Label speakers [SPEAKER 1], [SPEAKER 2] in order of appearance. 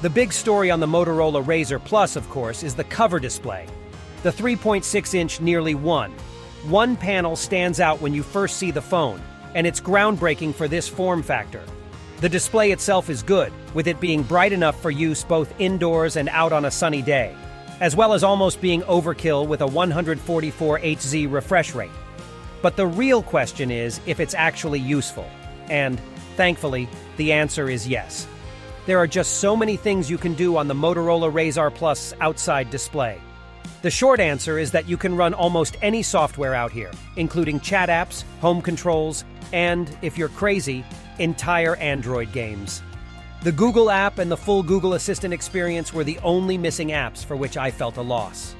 [SPEAKER 1] The big story on the Motorola Razr Plus, of course, is the cover display. The 3.6-inch nearly one panel stands out when you first see the phone, and it's groundbreaking for this form factor. The display itself is good, with it being bright enough for use both indoors and out on a sunny day, as well as almost being overkill with a 144 Hz refresh rate. But the real question is if it's actually useful. And, thankfully, the answer is yes. There are just so many things you can do on the Motorola Razr Plus outside display. The short answer is that you can run almost any software out here, including chat apps, home controls, and, if you're crazy, entire Android games. The Google app and the full Google Assistant experience were the only missing apps for which I felt a loss.